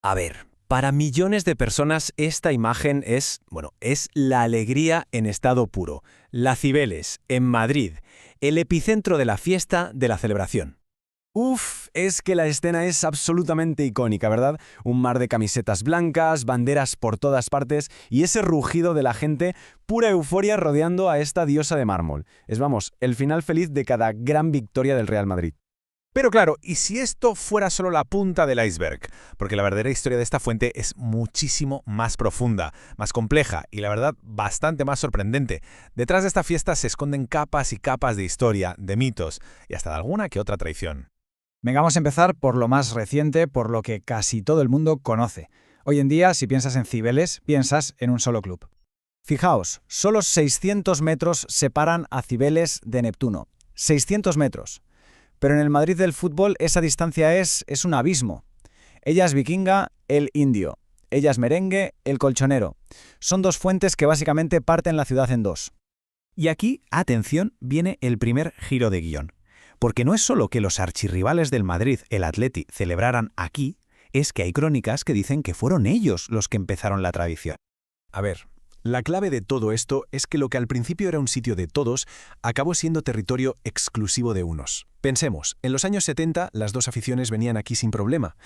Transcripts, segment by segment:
A ver, para millones de personas esta imagen es la alegría en estado puro. La Cibeles, en Madrid, el epicentro de la fiesta, de la celebración. Uf, es que la escena es absolutamente icónica, ¿verdad? Un mar de camisetas blancas, banderas por todas partes y ese rugido de la gente, pura euforia rodeando a esta diosa de mármol. Vamos, el final feliz de cada gran victoria del Real Madrid. Pero claro, ¿y si esto fuera solo la punta del iceberg? Porque la verdadera historia de esta fuente es muchísimo más profunda, más compleja y la verdad bastante más sorprendente. Detrás de esta fiesta se esconden capas y capas de historia, de mitos y hasta de alguna que otra traición. Venga, vamos a empezar por lo más reciente, por lo que casi todo el mundo conoce. Hoy en día, si piensas en Cibeles, piensas en un solo club. Fijaos, solo 600 metros separan a Cibeles de Neptuno. 600 metros. Pero en el Madrid del fútbol esa distancia es un abismo. Ella es vikinga, él indio. Ella es merengue, el colchonero. Son dos fuentes que básicamente parten la ciudad en dos. Y aquí, atención, viene el primer giro de guión. Porque no es solo que los archirrivales del Madrid, el Atleti, celebraran aquí, es que hay crónicas que dicen que fueron ellos los que empezaron la tradición. A ver, la clave de todo esto es que lo que al principio era un sitio de todos, acabó siendo territorio exclusivo de unos. Pensemos, en los años 70 las dos aficiones venían aquí sin problema.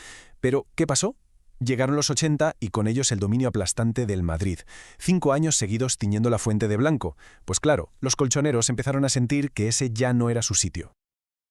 Pero, ¿qué pasó? Llegaron los 80 y con ellos el dominio aplastante del Madrid. 5 años seguidos tiñendo la fuente de blanco. Pues claro, los colchoneros empezaron a sentir que ese ya no era su sitio.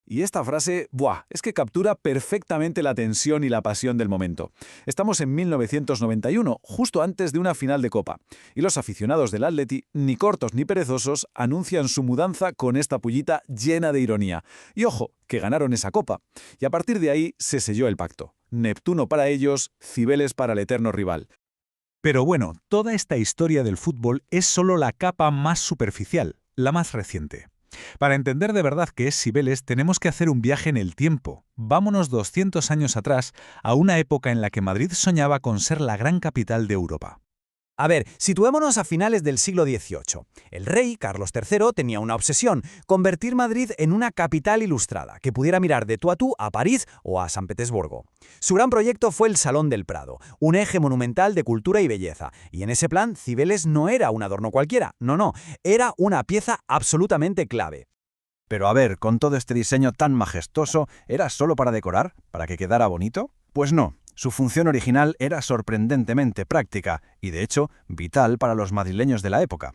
Y esta frase, es que captura perfectamente la tensión y la pasión del momento. Estamos en 1991, justo antes de una final de Copa, y los aficionados del Atleti, ni cortos ni perezosos, anuncian su mudanza con esta pullita llena de ironía. Y ojo, que ganaron esa Copa. Y a partir de ahí se selló el pacto. Neptuno para ellos, Cibeles para el eterno rival. Pero bueno, toda esta historia del fútbol es solo la capa más superficial, la más reciente. Para entender de verdad qué es Cibeles, tenemos que hacer un viaje en el tiempo. Vámonos 200 años atrás, a una época en la que Madrid soñaba con ser la gran capital de Europa. A ver, situémonos a finales del siglo XVIII. El rey, Carlos III, tenía una obsesión: convertir Madrid en una capital ilustrada, que pudiera mirar de tú a París o a San Petersburgo. Su gran proyecto fue el Salón del Prado, un eje monumental de cultura y belleza. Y en ese plan, Cibeles no era un adorno cualquiera, no, era una pieza absolutamente clave. Pero a ver, con todo este diseño tan majestuoso, ¿era solo para decorar? ¿Para que quedara bonito? Pues no. Su función original era sorprendentemente práctica y, de hecho, vital para los madrileños de la época.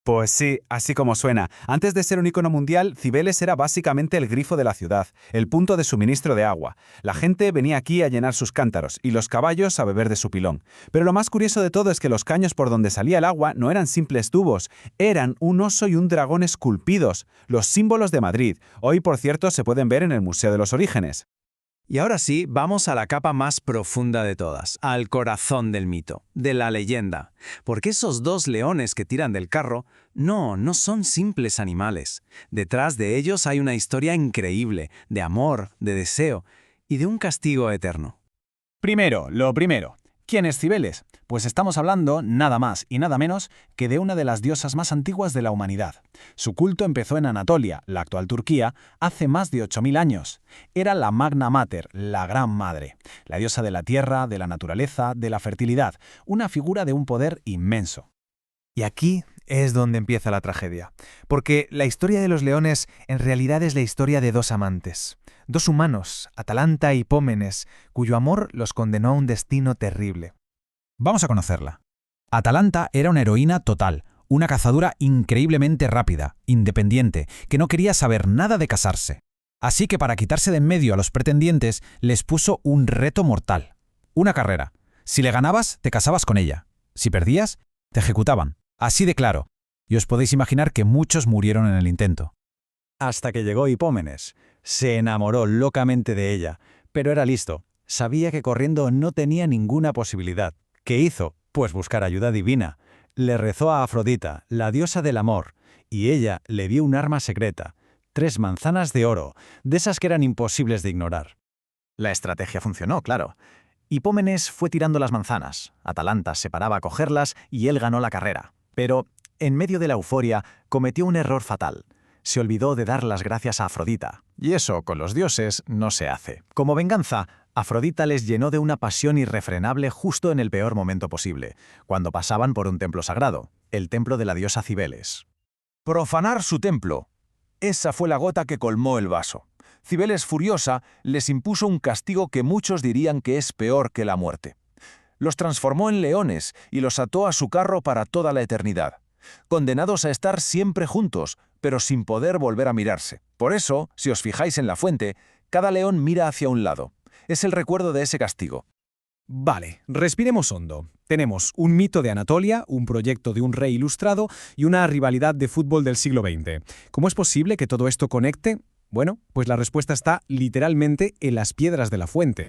Pues sí, así como suena. Antes de ser un icono mundial, Cibeles era básicamente el grifo de la ciudad, el punto de suministro de agua. La gente venía aquí a llenar sus cántaros y los caballos a beber de su pilón. Pero lo más curioso de todo es que los caños por donde salía el agua no eran simples tubos, eran un oso y un dragón esculpidos, los símbolos de Madrid. Hoy, por cierto, se pueden ver en el Museo de los Orígenes. Y ahora sí, vamos a la capa más profunda de todas, al corazón del mito, de la leyenda. Porque esos dos leones que tiran del carro, no son simples animales. Detrás de ellos hay una historia increíble, de amor, de deseo y de un castigo eterno. Lo primero. ¿Quién es Cibeles? Pues estamos hablando nada más y nada menos que de una de las diosas más antiguas de la humanidad. Su culto empezó en Anatolia, la actual Turquía, hace más de 8000 años. Era la Magna Mater, la Gran Madre, la diosa de la tierra, de la naturaleza, de la fertilidad, una figura de un poder inmenso. Y aquí es donde empieza la tragedia. Porque la historia de los leones en realidad es la historia de dos amantes. Dos humanos, Atalanta y Hipómenes, cuyo amor los condenó a un destino terrible. Vamos a conocerla. Atalanta era una heroína total, una cazadora increíblemente rápida, independiente, que no quería saber nada de casarse. Así que para quitarse de en medio a los pretendientes, les puso un reto mortal. Una carrera. Si le ganabas, te casabas con ella. Si perdías, te ejecutaban. Así de claro. Y os podéis imaginar que muchos murieron en el intento. Hasta que llegó Hipómenes. Se enamoró locamente de ella, pero era listo. Sabía que corriendo no tenía ninguna posibilidad. ¿Qué hizo? Pues buscar ayuda divina. Le rezó a Afrodita, la diosa del amor, y ella le dio un arma secreta, 3 manzanas de oro, de esas que eran imposibles de ignorar. La estrategia funcionó, claro. Hipómenes fue tirando las manzanas, Atalanta se paraba a cogerlas y él ganó la carrera. Pero, en medio de la euforia, cometió un error fatal. Se olvidó de dar las gracias a Afrodita. Y eso, con los dioses, no se hace. Como venganza, Afrodita les llenó de una pasión irrefrenable justo en el peor momento posible, cuando pasaban por un templo sagrado, el templo de la diosa Cibeles. Profanar su templo. Esa fue la gota que colmó el vaso. Cibeles, furiosa, les impuso un castigo que muchos dirían que es peor que la muerte. Los transformó en leones y los ató a su carro para toda la eternidad, condenados a estar siempre juntos, pero sin poder volver a mirarse. Por eso, si os fijáis en la fuente, cada león mira hacia un lado. Es el recuerdo de ese castigo. Vale, respiremos hondo. Tenemos un mito de Anatolia, un proyecto de un rey ilustrado y una rivalidad de fútbol del siglo XX. ¿Cómo es posible que todo esto conecte? Bueno, pues la respuesta está literalmente en las piedras de la fuente.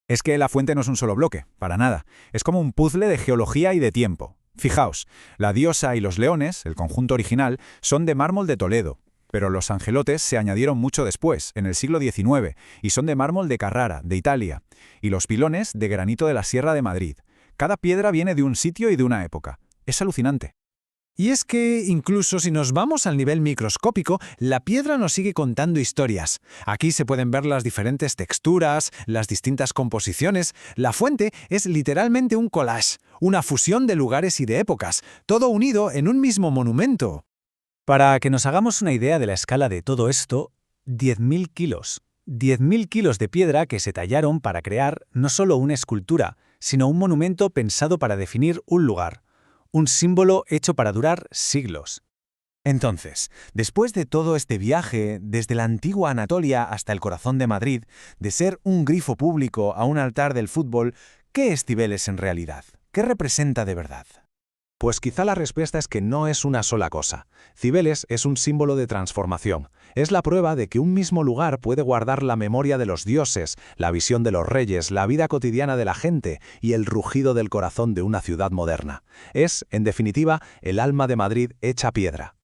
Es que la fuente no es un solo bloque, para nada. Es como un puzzle de geología y de tiempo. Fijaos, la diosa y los leones, el conjunto original, son de mármol de Toledo, pero los angelotes se añadieron mucho después, en el siglo XIX, y son de mármol de Carrara, de Italia, y los pilones de granito de la Sierra de Madrid. Cada piedra viene de un sitio y de una época. Es alucinante. Y es que, incluso si nos vamos al nivel microscópico, la piedra nos sigue contando historias. Aquí se pueden ver las diferentes texturas, las distintas composiciones. La fuente es literalmente un collage, una fusión de lugares y de épocas, todo unido en un mismo monumento. Para que nos hagamos una idea de la escala de todo esto, 10.000 kilos. 10.000 kilos de piedra que se tallaron para crear no solo una escultura, sino un monumento pensado para definir un lugar. Un símbolo hecho para durar siglos. Entonces, después de todo este viaje, desde la antigua Anatolia hasta el corazón de Madrid, de ser un grifo público a un altar del fútbol, ¿qué es Cibeles en realidad? ¿Qué representa de verdad? Pues quizá la respuesta es que no es una sola cosa. Cibeles es un símbolo de transformación. Es la prueba de que un mismo lugar puede guardar la memoria de los dioses, la visión de los reyes, la vida cotidiana de la gente y el rugido del corazón de una ciudad moderna. Es, en definitiva, el alma de Madrid hecha piedra.